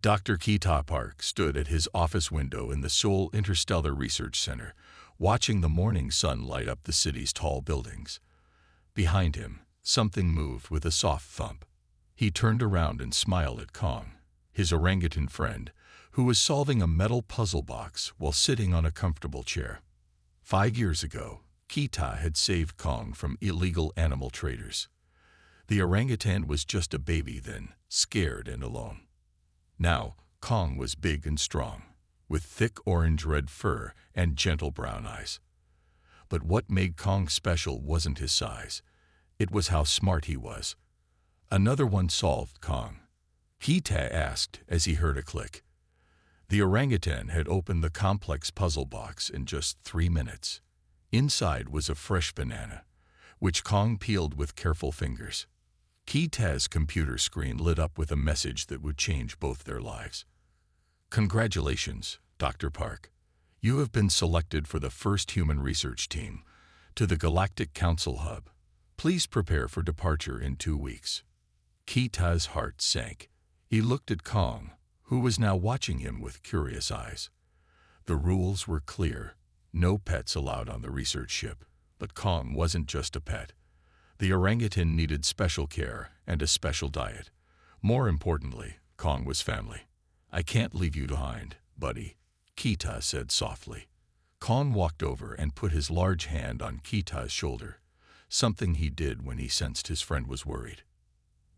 Dr. Kita Park stood at his office window in the Seoul Interstellar Research Center, watching the morning sun light up the city's tall buildings. Behind him, something moved with a soft thump. He turned around and smiled at Kong, his orangutan friend, who was solving a metal puzzle box while sitting on a comfortable chair. 5 years ago, Kita had saved Kong from illegal animal traders. The orangutan was just a baby then, scared and alone. Now, Kong was big and strong, with thick orange-red fur and gentle brown eyes. But what made Kong special wasn't his size. It was how smart he was. Another one solved Kong, Kita asked as he heard a click. The orangutan had opened the complex puzzle box in just 3 minutes. Inside was a fresh banana, which Kong peeled with careful fingers. Kita's computer screen lit up with a message that would change both their lives. "Congratulations, Dr. Park. You have been selected for the first human research team to the Galactic Council Hub. Please prepare for departure in 2 weeks." Kita's heart sank. He looked at Kong, who was now watching him with curious eyes. The rules were clear. No pets allowed on the research ship. But Kong wasn't just a pet. The orangutan needed special care and a special diet. More importantly, Kong was family. "I can't leave you behind, buddy," Kita said softly. Kong walked over and put his large hand on Kita's shoulder, something he did when he sensed his friend was worried.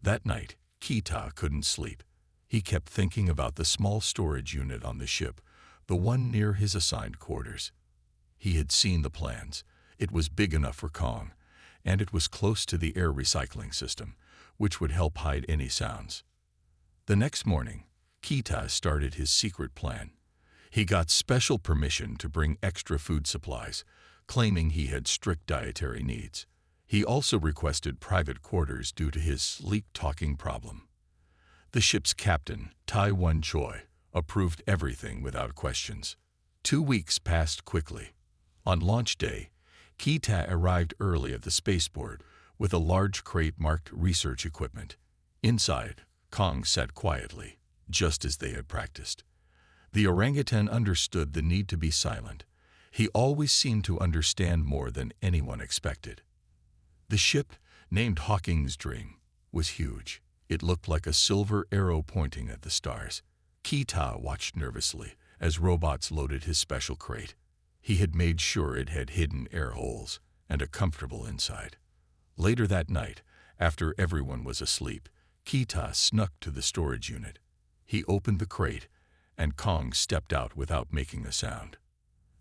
That night, Kita couldn't sleep. He kept thinking about the small storage unit on the ship, the one near his assigned quarters. He had seen the plans. It was big enough for Kong, and it was close to the air recycling system, which would help hide any sounds. The next morning, Kita started his secret plan. He got special permission to bring extra food supplies, claiming he had strict dietary needs. He also requested private quarters due to his sleep talking problem. The ship's captain, Tai-Wan Choi, approved everything without questions. 2 weeks passed quickly. On launch day, Kita arrived early at the spaceport with a large crate marked research equipment. Inside, Kong sat quietly, just as they had practiced. The orangutan understood the need to be silent. He always seemed to understand more than anyone expected. The ship, named Hawking's Dream, was huge. It looked like a silver arrow pointing at the stars. Kita watched nervously as robots loaded his special crate. He had made sure it had hidden air holes and a comfortable inside. Later that night, after everyone was asleep, Kita snuck to the storage unit. He opened the crate, and Kong stepped out without making a sound.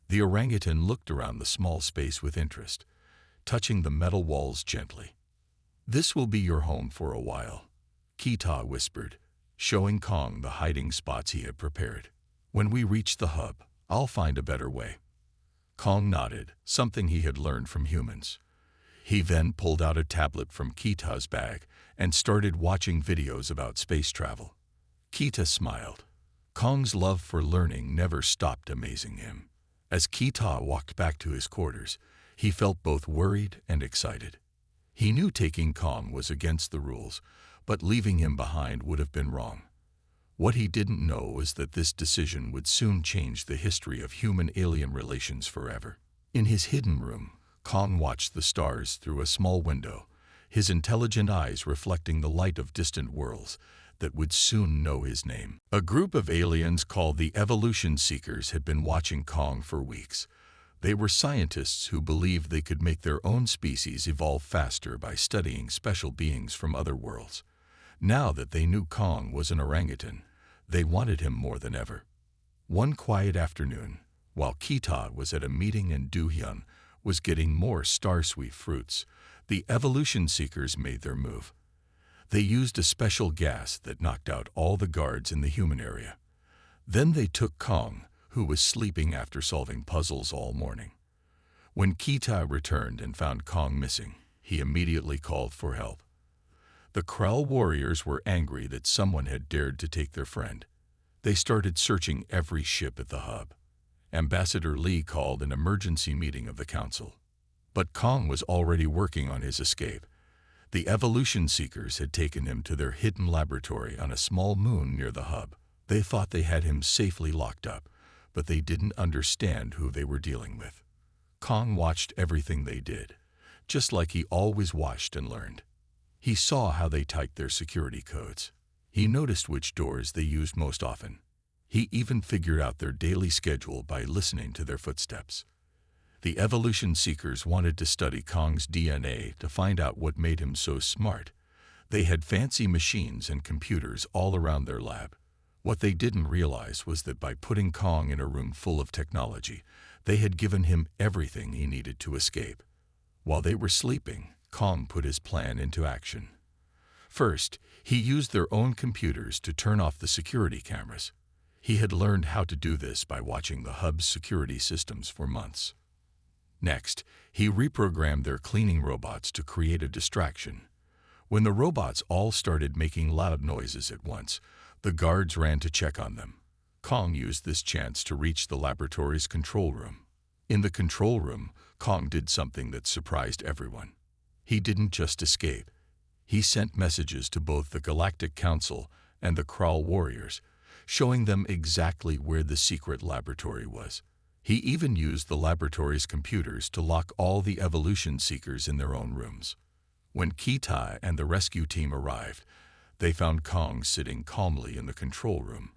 The orangutan looked around the small space with interest, touching the metal walls gently. "This will be your home for a while," Kita whispered, showing Kong the hiding spots he had prepared. "When we reach the hub, I'll find a better way." Kong nodded, something he had learned from humans. He then pulled out a tablet from Kita's bag and started watching videos about space travel. Kita smiled. Kong's love for learning never stopped amazing him. As Kita walked back to his quarters, he felt both worried and excited. He knew taking Kong was against the rules, but leaving him behind would have been wrong. What he didn't know was that this decision would soon change the history of human-alien relations forever. In his hidden room, Kong watched the stars through a small window, his intelligent eyes reflecting the light of distant worlds that would soon know his name. A group of aliens called the Evolution Seekers had been watching Kong for weeks. They were scientists who believed they could make their own species evolve faster by studying special beings from other worlds. Now that they knew Kong was an orangutan, they wanted him more than ever. One quiet afternoon, while Kita was at a meeting and Do-hyun was getting more starsweet fruits, the evolution seekers made their move. They used a special gas that knocked out all the guards in the human area. Then they took Kong, who was sleeping after solving puzzles all morning. When Kita returned and found Kong missing, he immediately called for help. The Krell warriors were angry that someone had dared to take their friend. They started searching every ship at the hub. Ambassador Lee called an emergency meeting of the council. But Kong was already working on his escape. The evolution seekers had taken him to their hidden laboratory on a small moon near the hub. They thought they had him safely locked up, but they didn't understand who they were dealing with. Kong watched everything they did, just like he always watched and learned. He saw how they typed their security codes. He noticed which doors they used most often. He even figured out their daily schedule by listening to their footsteps. The evolution seekers wanted to study Kong's DNA to find out what made him so smart. They had fancy machines and computers all around their lab. What they didn't realize was that by putting Kong in a room full of technology, they had given him everything he needed to escape. While they were sleeping, Kong put his plan into action. First, he used their own computers to turn off the security cameras. He had learned how to do this by watching the hub's security systems for months. Next, he reprogrammed their cleaning robots to create a distraction. When the robots all started making loud noises at once, the guards ran to check on them. Kong used this chance to reach the laboratory's control room. In the control room, Kong did something that surprised everyone. He didn't just escape. He sent messages to both the Galactic Council and the Kral warriors, showing them exactly where the secret laboratory was. He even used the laboratory's computers to lock all the evolution seekers in their own rooms. When Kita and the rescue team arrived, they found Kong sitting calmly in the control room,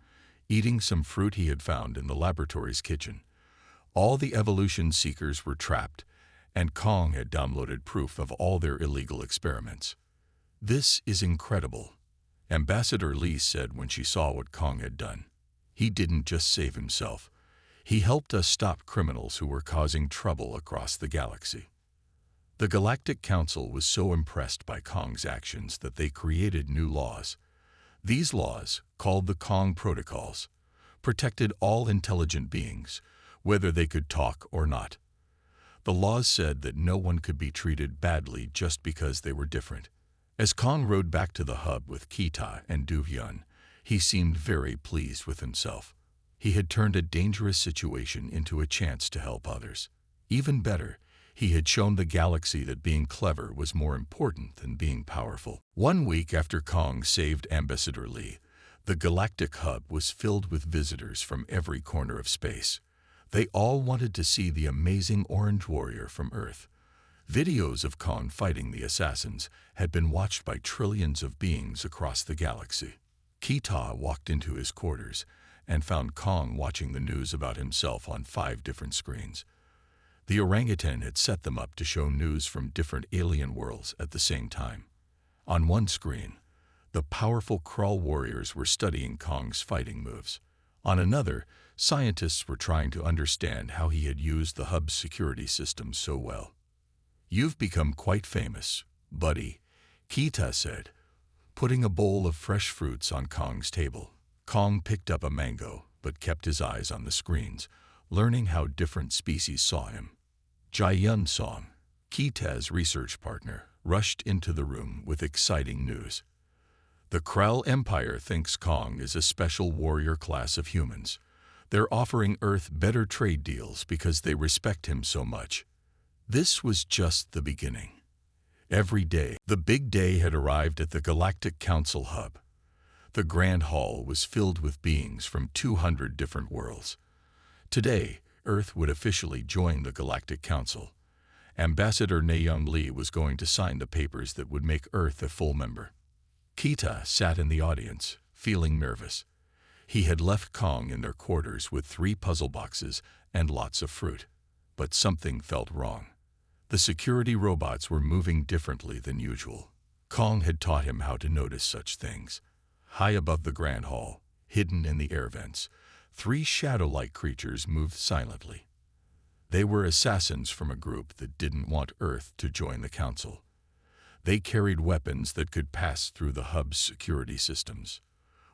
eating some fruit he had found in the laboratory's kitchen. All the evolution seekers were trapped, and Kong had downloaded proof of all their illegal experiments. "This is incredible," Ambassador Lee said when she saw what Kong had done. "He didn't just save himself. He helped us stop criminals who were causing trouble across the galaxy." The Galactic Council was so impressed by Kong's actions that they created new laws. These laws, called the Kong Protocols, protected all intelligent beings, whether they could talk or not. The laws said that no one could be treated badly just because they were different. As Kong rode back to the hub with Kita and Du-hyun, he seemed very pleased with himself. He had turned a dangerous situation into a chance to help others. Even better, he had shown the galaxy that being clever was more important than being powerful. 1 week after Kong saved Ambassador Lee, the galactic hub was filled with visitors from every corner of space. They all wanted to see the amazing Orange Warrior from Earth. Videos of Kong fighting the assassins had been watched by trillions of beings across the galaxy. Kita walked into his quarters and found Kong watching the news about himself on 5 different screens. The orangutan had set them up to show news from different alien worlds at the same time. On one screen, the powerful Kral warriors were studying Kong's fighting moves. On another, scientists were trying to understand how he had used the hub's security system so well. "You've become quite famous, buddy," Kita said, putting a bowl of fresh fruits on Kong's table. Kong picked up a mango, but kept his eyes on the screens, learning how different species saw him. Jae-yun Song, Kita's research partner, rushed into the room with exciting news. "The Kral Empire thinks Kong is a special warrior class of humans. They're offering Earth better trade deals because they respect him so much." This was just the beginning. Every day, the big day had arrived at the Galactic Council hub. The Grand Hall was filled with beings from 200 different worlds. Today, Earth would officially join the Galactic Council. Ambassador Naeyoung Lee was going to sign the papers that would make Earth a full member. Kita sat in the audience, feeling nervous. He had left Kong in their quarters with 3 puzzle boxes and lots of fruit. But something felt wrong. The security robots were moving differently than usual. Kong had taught him how to notice such things. High above the Grand Hall, hidden in the air vents, 3 shadow-like creatures moved silently. They were assassins from a group that didn't want Earth to join the Council. They carried weapons that could pass through the hub's security systems.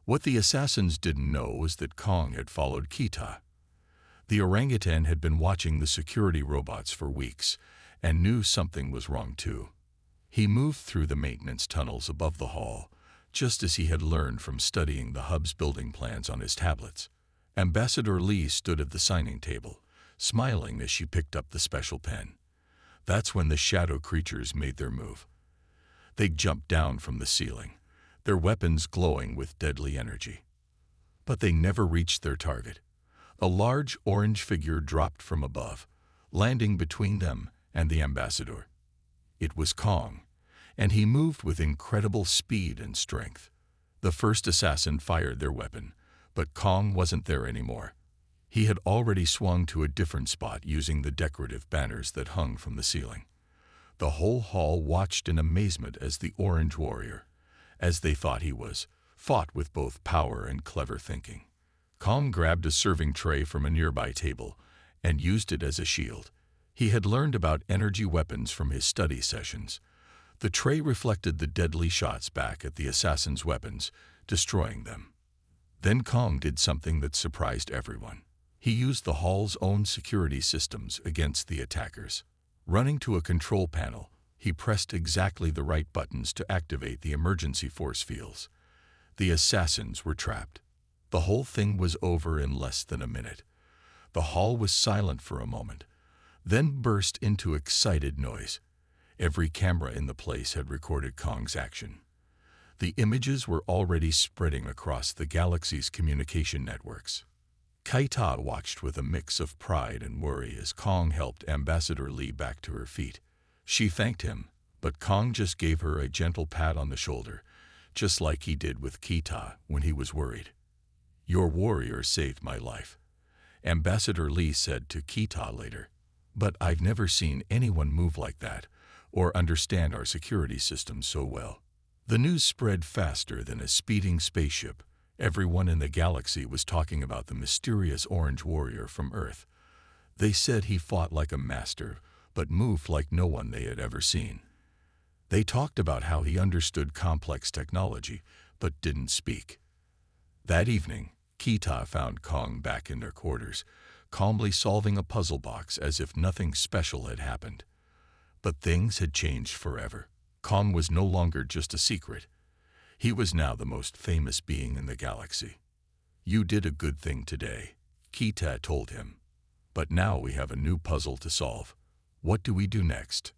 What the assassins didn't know was that Kong had followed Kita. The orangutan had been watching the security robots for weeks and knew something was wrong too. He moved through the maintenance tunnels above the hall, just as he had learned from studying the hub's building plans on his tablets. Ambassador Lee stood at the signing table, smiling as she picked up the special pen. That's when the shadow creatures made their move. They jumped down from the ceiling, their weapons glowing with deadly energy. But they never reached their target. A large orange figure dropped from above, landing between them and the ambassador. It was Kong, and he moved with incredible speed and strength. The first assassin fired their weapon, but Kong wasn't there anymore. He had already swung to a different spot using the decorative banners that hung from the ceiling. The whole hall watched in amazement as the Orange Warrior, as they thought he was, fought with both power and clever thinking. Kong grabbed a serving tray from a nearby table and used it as a shield. He had learned about energy weapons from his study sessions. The tray reflected the deadly shots back at the assassins' weapons, destroying them. Then Kong did something that surprised everyone. He used the hall's own security systems against the attackers. Running to a control panel, he pressed exactly the right buttons to activate the emergency force fields. The assassins were trapped. The whole thing was over in less than a minute. The hall was silent for a moment, then burst into excited noise. Every camera in the place had recorded Kong's action. The images were already spreading across the galaxy's communication networks. Kaita watched with a mix of pride and worry as Kong helped Ambassador Li back to her feet. She thanked him, but Kong just gave her a gentle pat on the shoulder, just like he did with Kita when he was worried. "Your warrior saved my life," Ambassador Li said to Kita later. "But I've never seen anyone move like that or understand our security systems so well." The news spread faster than a speeding spaceship. Everyone in the galaxy was talking about the mysterious Orange Warrior from Earth. They said he fought like a master, but moved like no one they had ever seen. They talked about how he understood complex technology, but didn't speak. That evening, Kita found Kong back in their quarters, calmly solving a puzzle box as if nothing special had happened. But things had changed forever. Kong was no longer just a secret. He was now the most famous being in the galaxy. "You did a good thing today," Kita told him. "But now we have a new puzzle to solve. What do we do next?"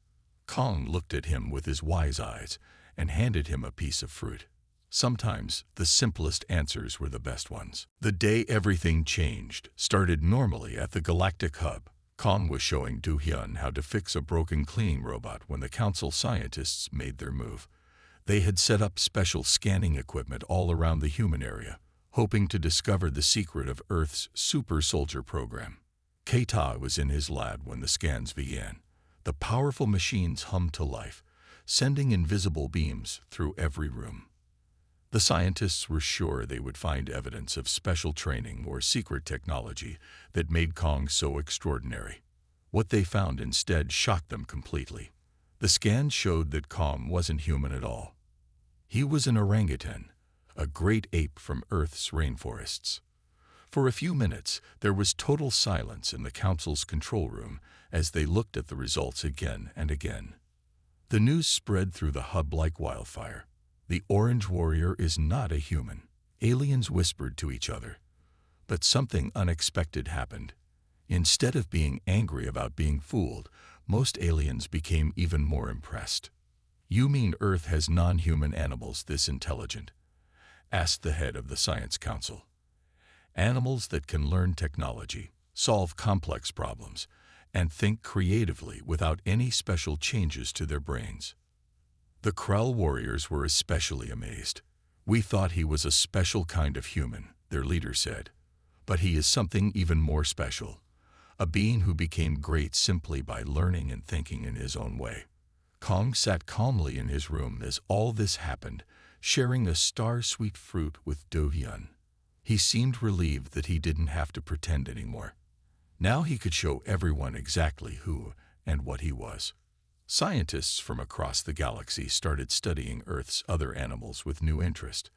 Kong looked at him with his wise eyes and handed him a piece of fruit. Sometimes the simplest answers were the best ones. The day everything changed started normally at the Galactic Hub. Kong was showing Du-hyun how to fix a broken cleaning robot when the council scientists made their move. They had set up special scanning equipment all around the human area, hoping to discover the secret of Earth's super soldier program. Keita was in his lab when the scans began. The powerful machines hummed to life, sending invisible beams through every room. The scientists were sure they would find evidence of special training or secret technology that made Kong so extraordinary. What they found instead shocked them completely. The scans showed that Kong wasn't human at all. He was an orangutan, a great ape from Earth's rainforests. For a few minutes, there was total silence in the council's control room as they looked at the results again and again. The news spread through the hub like wildfire. "The Orange Warrior is not a human," aliens whispered to each other. But something unexpected happened. Instead of being angry about being fooled, most aliens became even more impressed. "You mean Earth has non-human animals this intelligent?" asked the head of the Science Council. "Animals that can learn technology, solve complex problems, and think creatively without any special changes to their brains." The Krell warriors were especially amazed. "We thought he was a special kind of human," their leader said. "But he is something even more special. A being who became great simply by learning and thinking in his own way." Kong sat calmly in his room as all this happened, sharing a star-sweet fruit with Do-hyun. He seemed relieved that he didn't have to pretend anymore. Now he could show everyone exactly who and what he was. Scientists from across the galaxy started studying Earth's other animals with new interest.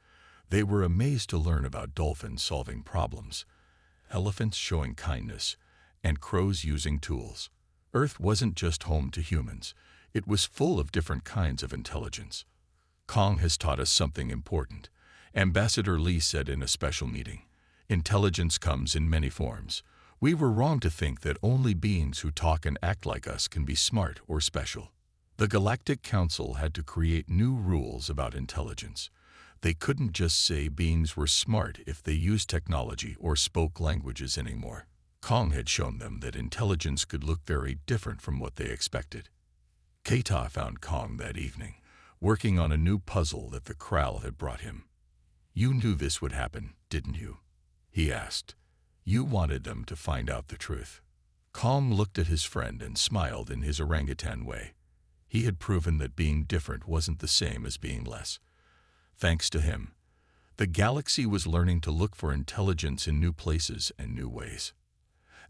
They were amazed to learn about dolphins solving problems, elephants showing kindness, and crows using tools. Earth wasn't just home to humans. It was full of different kinds of intelligence. "Kong has taught us something important," Ambassador Li said in a special meeting. "Intelligence comes in many forms. We were wrong to think that only beings who talk and act like us can be smart or special." The Galactic Council had to create new rules about intelligence. They couldn't just say beings were smart if they used technology or spoke languages anymore. Kong had shown them that intelligence could look very different from what they expected. Keita found Kong that evening, working on a new puzzle that the Kral had brought him. "You knew this would happen, didn't you?" he asked. "You wanted them to find out the truth." Kong looked at his friend and smiled in his orangutan way. He had proven that being different wasn't the same as being less. Thanks to him, the galaxy was learning to look for intelligence in new places and new ways.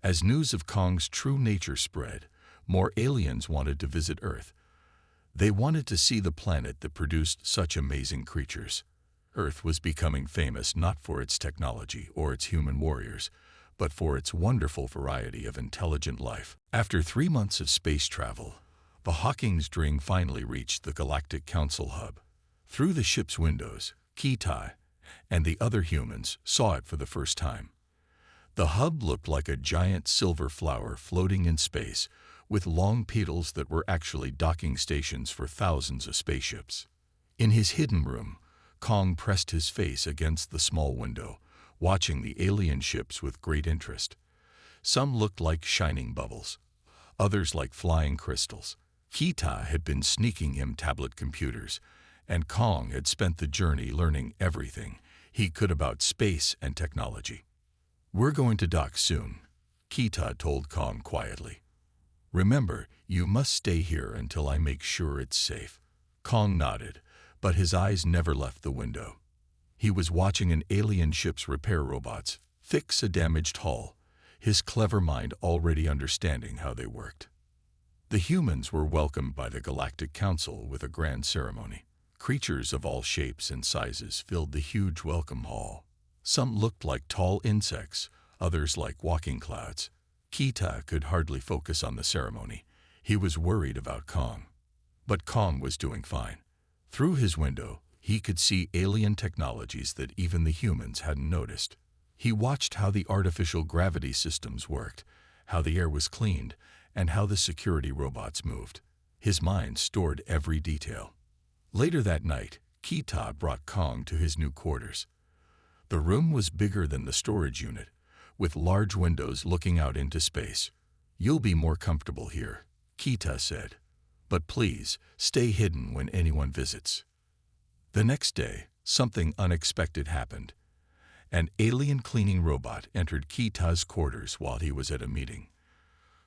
As news of Kong's true nature spread, more aliens wanted to visit Earth. They wanted to see the planet that produced such amazing creatures. Earth was becoming famous not for its technology or its human warriors, but for its wonderful variety of intelligent life. After 3 months of space travel, the Hawking's Dring finally reached the Galactic Council hub. Through the ship's windows, Keita and the other humans saw it for the first time. The hub looked like a giant silver flower floating in space, with long petals that were actually docking stations for thousands of spaceships. In his hidden room, Kong pressed his face against the small window, watching the alien ships with great interest. Some looked like shining bubbles, others like flying crystals. Keita had been sneaking him tablet computers, and Kong had spent the journey learning everything he could about space and technology. "We're going to dock soon," Keita told Kong quietly. "Remember, you must stay here until I make sure it's safe." Kong nodded, but his eyes never left the window. He was watching an alien ship's repair robots fix a damaged hull, his clever mind already understanding how they worked. The humans were welcomed by the Galactic Council with a grand ceremony. Creatures of all shapes and sizes filled the huge welcome hall. Some looked like tall insects, others like walking clouds. Keita could hardly focus on the ceremony. He was worried about Kong. But Kong was doing fine. Through his window, he could see alien technologies that even the humans hadn't noticed. He watched how the artificial gravity systems worked, how the air was cleaned, and how the security robots moved. His mind stored every detail. Later that night, Keita brought Kong to his new quarters. The room was bigger than the storage unit, with large windows looking out into space. "You'll be more comfortable here," Keita said. "But please, stay hidden when anyone visits." The next day, something unexpected happened. An alien cleaning robot entered Keita's quarters while he was at a meeting.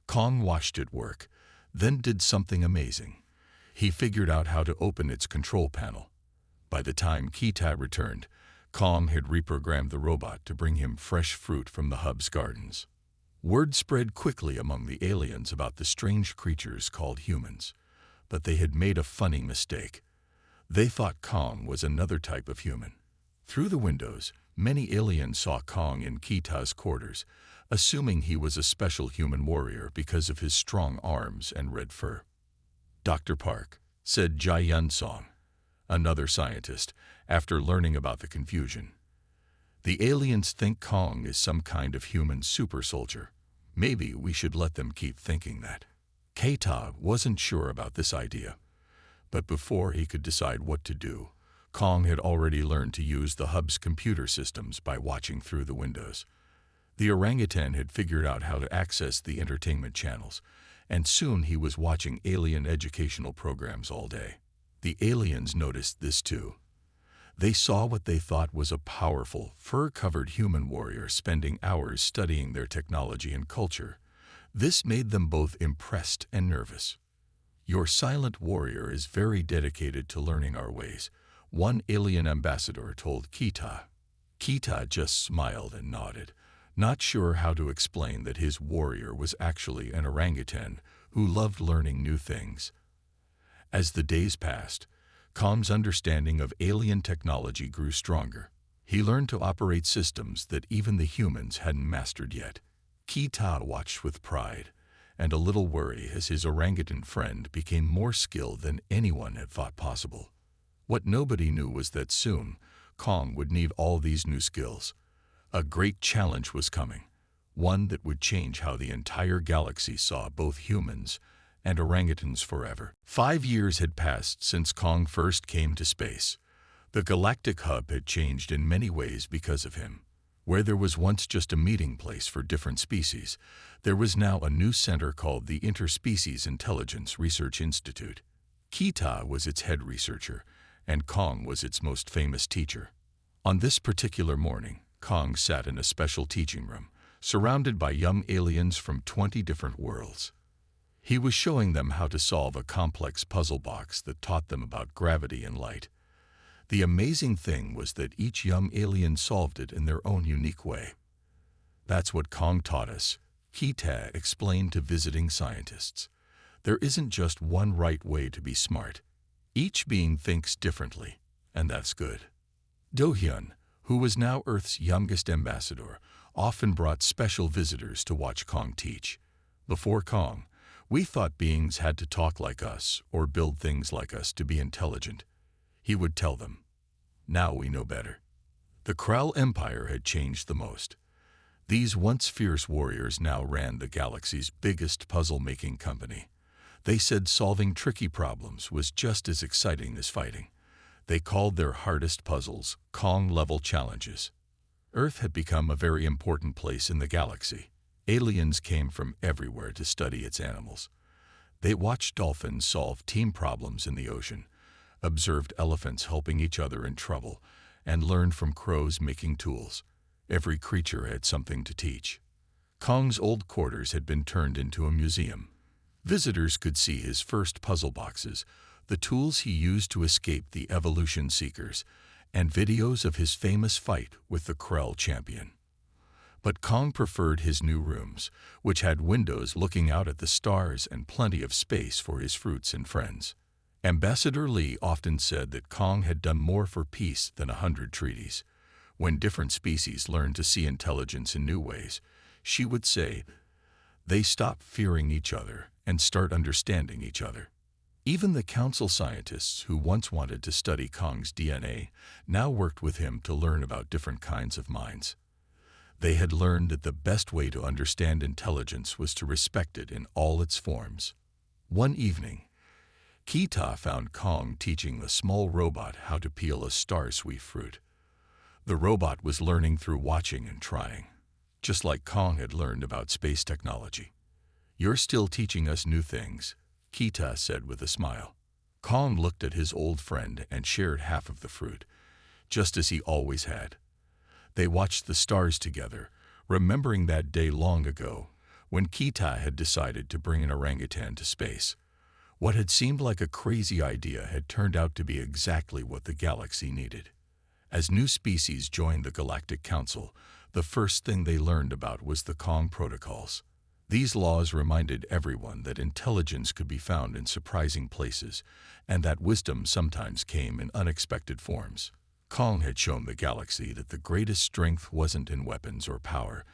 Kong watched it work, then did something amazing. He figured out how to open its control panel. By the time Keita returned, Kong had reprogrammed the robot to bring him fresh fruit from the hub's gardens. Word spread quickly among the aliens about the strange creatures called humans, but they had made a funny mistake. They thought Kong was another type of human. Through the windows, many aliens saw Kong in Keita's quarters, assuming he was a special human warrior because of his strong arms and red fur. "Dr. Park," said Jai Song, another scientist, after learning about the confusion. "The aliens think Kong is some kind of human super soldier. Maybe we should let them keep thinking that." Keita wasn't sure about this idea, but before he could decide what to do, Kong had already learned to use the hub's computer systems by watching through the windows. The orangutan had figured out how to access the entertainment channels, and soon he was watching alien educational programs all day. The aliens noticed this too. They saw what they thought was a powerful, fur-covered human warrior spending hours studying their technology and culture. This made them both impressed and nervous. "Your silent warrior is very dedicated to learning our ways," one alien ambassador told Keita. Keita just smiled and nodded, not sure how to explain that his warrior was actually an orangutan who loved learning new things. As the days passed, Kong's understanding of alien technology grew stronger. He learned to operate systems that even the humans hadn't mastered yet. Keita watched with pride and a little worry as his orangutan friend became more skilled than anyone had thought possible. What nobody knew was that soon, Kong would need all these new skills. A great challenge was coming, one that would change how the entire galaxy saw both humans and orangutans forever. 5 years had passed since Kong first came to space. The galactic hub had changed in many ways because of him. Where there was once just a meeting place for different species, there was now a new center called the Interspecies Intelligence Research Institute. Kita was its head researcher, and Kong was its most famous teacher. On this particular morning, Kong sat in a special teaching room, surrounded by young aliens from 20 different worlds. He was showing them how to solve a complex puzzle box that taught them about gravity and light. The amazing thing was that each young alien solved it in their own unique way. That's what Kong taught us, Kita explained to visiting scientists. There isn't just one right way to be smart. Each being thinks differently, and that's good. Do-hyun, who was now Earth's youngest ambassador, often brought special visitors to watch Kong teach. Before Kong, we thought beings had to talk like us or build things like us to be intelligent. He would tell them. Now we know better. The Krell Empire had changed the most. These once fierce warriors now ran the galaxy's biggest puzzle-making company. They said solving tricky problems was just as exciting as fighting. They called their hardest puzzles Kong-level challenges. Earth had become a very important place in the galaxy. Aliens came from everywhere to study its animals. They watched dolphins solve team problems in the ocean, observed elephants helping each other in trouble, and learned from crows making tools. Every creature had something to teach. Kong's old quarters had been turned into a museum. Visitors could see his first puzzle boxes, the tools he used to escape the evolution seekers, and videos of his famous fight with the Krell champion. But Kong preferred his new rooms, which had windows looking out at the stars and plenty of space for his fruits and friends. Ambassador Lee often said that Kong had done more for peace than 100 treaties. When different species learned to see intelligence in new ways, she would say, they stop fearing each other and start understanding each other. Even the council scientists who once wanted to study Kong's DNA now worked with him to learn about different kinds of minds. They had learned that the best way to understand intelligence was to respect it in all its forms. One evening, Kita found Kong teaching the small robot how to peel a star-sweet fruit. The robot was learning through watching and trying, just like Kong had learned about space technology. "You're still teaching us new things," Kita said with a smile. Kong looked at his old friend and shared half of the fruit, just as he always had. They watched the stars together, remembering that day long ago when Kita had decided to bring an orangutan to space. What had seemed like a crazy idea had turned out to be exactly what the galaxy needed. As new species joined the Galactic Council, the first thing they learned about was the Kong Protocols. These laws reminded everyone that intelligence could be found in surprising places, and that wisdom sometimes came in unexpected forms. Kong had shown the galaxy that the greatest strength wasn't in weapons or power,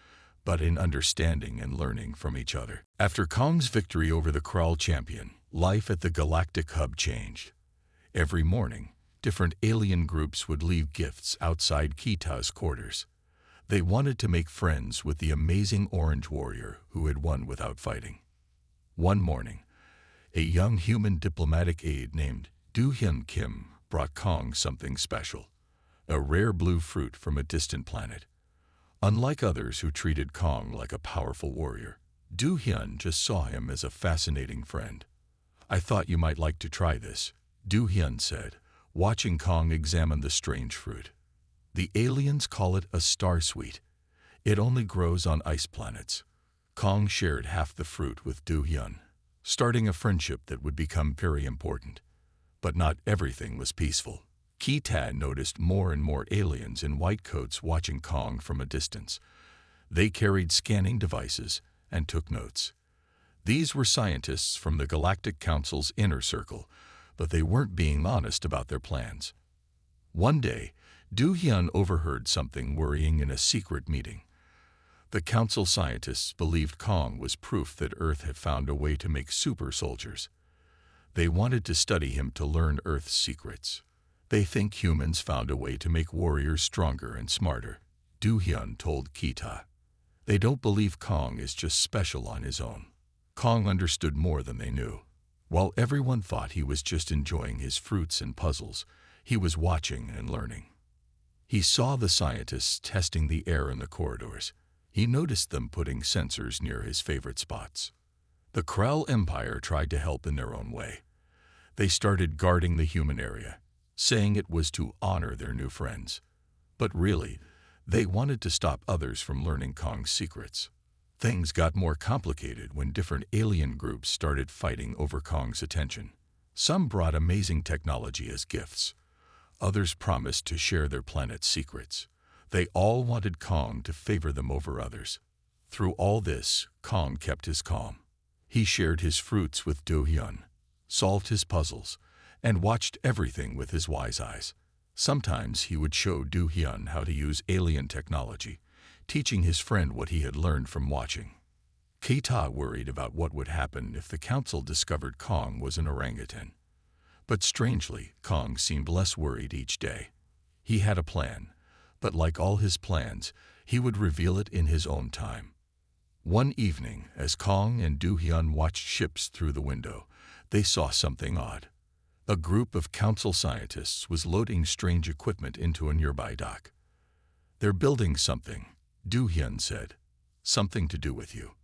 but in understanding and learning from each other. After Kong's victory over the Krell champion, life at the Galactic Hub changed. Every morning, different alien groups would leave gifts outside Kita's quarters. They wanted to make friends with the amazing orange warrior who had won without fighting. One morning, a young human diplomatic aide named Do-hyun Kim brought Kong something special, a rare blue fruit from a distant planet. Unlike others who treated Kong like a powerful warrior, Do-hyun just saw him as a fascinating friend. "I thought you might like to try this," Do-hyun said, watching Kong examine the strange fruit. "The aliens call it a star-sweet. It only grows on ice planets." Kong shared half the fruit with Do-hyun, starting a friendship that would become very important. But not everything was peaceful. Kita noticed more and more aliens in white coats watching Kong from a distance. They carried scanning devices and took notes. These were scientists from the Galactic Council's inner circle, but they weren't being honest about their plans. One day, Do-hyun overheard something worrying in a secret meeting. The council scientists believed Kong was proof that Earth had found a way to make super soldiers. They wanted to study him to learn Earth's secrets. "They think humans found a way to make warriors stronger and smarter," Do-hyun told Kita. "They don't believe Kong is just special on his own." Kong understood more than they knew. While everyone thought he was just enjoying his fruits and puzzles, He was watching and learning. He saw the scientists testing the air in the corridors. He noticed them putting sensors near his favorite spots. The Krell Empire tried to help in their own way. They started guarding the human area, saying it was to honor their new friends. But really, they wanted to stop others from learning Kong's secrets. Things got more complicated when different alien groups started fighting over Kong's attention. Some brought amazing technology as gifts. Others promised to share their planet's secrets. They all wanted Kong to favor them over others. Through all this, Kong kept his calm. He shared his fruits with Do-hyun, solved his puzzles, and watched everything with his wise eyes. Sometimes he would show Do-hyun how to use alien technology, teaching his friend what he had learned from watching. Keita worried about what would happen if the council discovered Kong was an orangutan. But strangely, Kong seemed less worried each day. He had a plan, but like all his plans, he would reveal it in his own time. One evening, as Kong and Do-hyun watched ships through the window, they saw something odd. A group of council scientists was loading strange equipment into a nearby dock. "They're building something," Do-hyun said. "Something to do with you."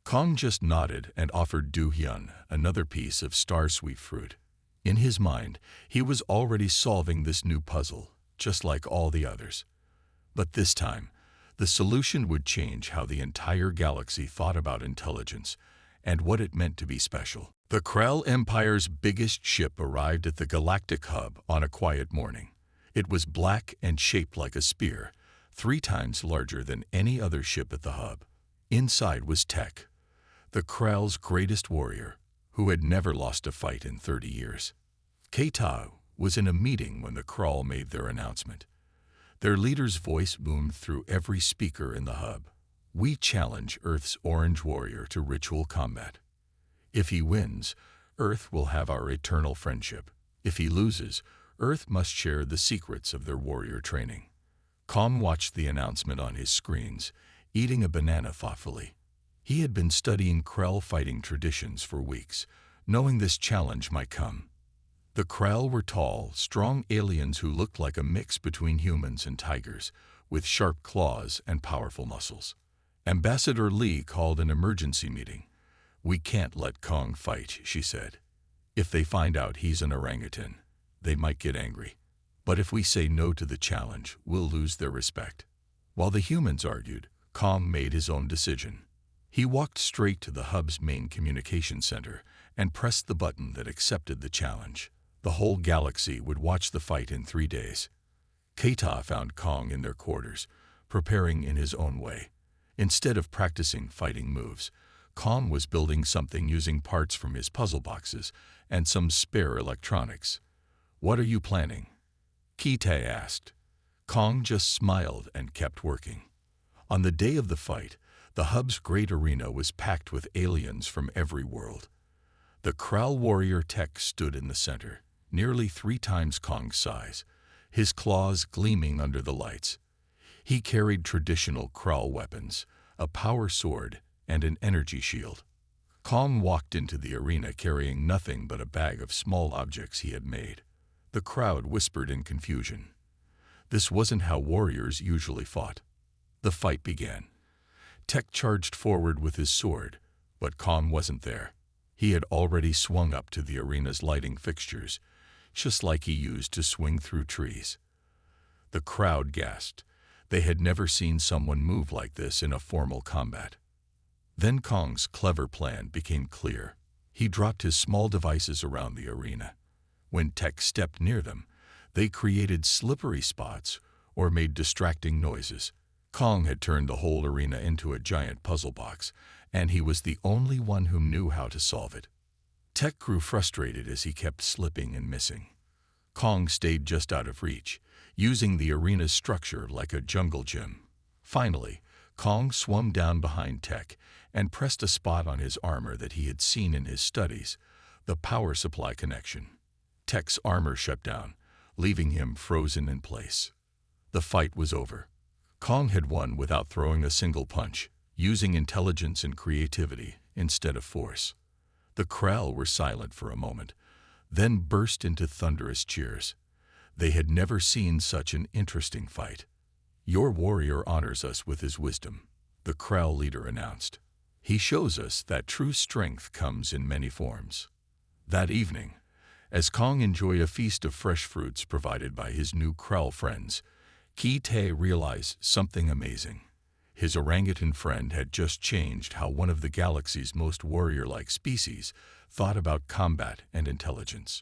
Kong just nodded and offered Do-hyun another piece of star-sweet fruit. In his mind, he was already solving this new puzzle, just like all the others. But this time, the solution would change how the entire galaxy thought about intelligence and what it meant to be special. The Krell Empire's biggest ship arrived at the galactic hub on a quiet morning. It was black and shaped like a spear, 3 times larger than any other ship at the hub. Inside was Tech, the Krell's greatest warrior, who had never lost a fight in 30 years. Keita was in a meeting when the Krell made their announcement. Their leader's voice boomed through every speaker in the hub. "We challenge Earth's Orange Warrior to ritual combat. If he wins, Earth will have our eternal friendship. If he loses, Earth must share the secrets of their warrior training." Kong watched the announcement on his screens, eating a banana thoughtfully. He had been studying Krell fighting traditions for weeks, knowing this challenge might come. The Krell were tall, strong aliens who looked like a mix between humans and tigers, with sharp claws and powerful muscles. Ambassador Lee called an emergency meeting. "We can't let Kong fight," she said. "If they find out he's an orangutan, they might get angry. But if we say no to the challenge, we'll lose their respect." While the humans argued, Kong made his own decision. He walked straight to the hub's main communication center and pressed the button that accepted the challenge. The whole galaxy would watch the fight in 3 days. Keita found Kong in their quarters, preparing in his own way. Instead of practicing fighting moves, Kong was building something using parts from his puzzle boxes and some spare electronics. "What are you planning?" Keita asked. Kong just smiled and kept working. On the day of the fight, the hub's great arena was packed with aliens from every world. The Krell warrior Tech stood in the center, nearly 3 times Kong's size, his claws gleaming under the lights. He carried traditional Krell weapons, a power sword, and an energy shield. Kong walked into the arena carrying nothing but a bag of small objects he had made. The crowd whispered in confusion. This wasn't how warriors usually fought. The fight began. Tech charged forward with his sword, but Kong wasn't there. He had already swung up to the arena's lighting fixtures, just like he used to swing through trees. The crowd gasped. They had never seen someone move like this in a formal combat. Then Kong's clever plan became clear. He dropped his small devices around the arena. When Tech stepped near them, they created slippery spots or made distracting noises. Kong had turned the whole arena into a giant puzzle box, and he was the only one who knew how to solve it. Tech grew frustrated as he kept slipping and missing. Kong stayed just out of reach, using the arena's structure like a jungle gym. Finally, Kong swung down behind Tech and pressed a spot on his armor that he had seen in his studies, the power supply connection. Tech's armor shut down, leaving him frozen in place. The fight was over. Kong had won without throwing a single punch, using intelligence and creativity instead of force. The Krell were silent for a moment, then burst into thunderous cheers. They had never seen such an interesting fight. "Your warrior honors us with his wisdom," the Krell leader announced. "He shows us that true strength comes in many forms." That evening, as Kong enjoyed a feast of fresh fruits provided by his new Krell friends, Ki-tae realized something amazing. His orangutan friend had just changed how one of the galaxy's most warrior-like species thought about combat and intelligence.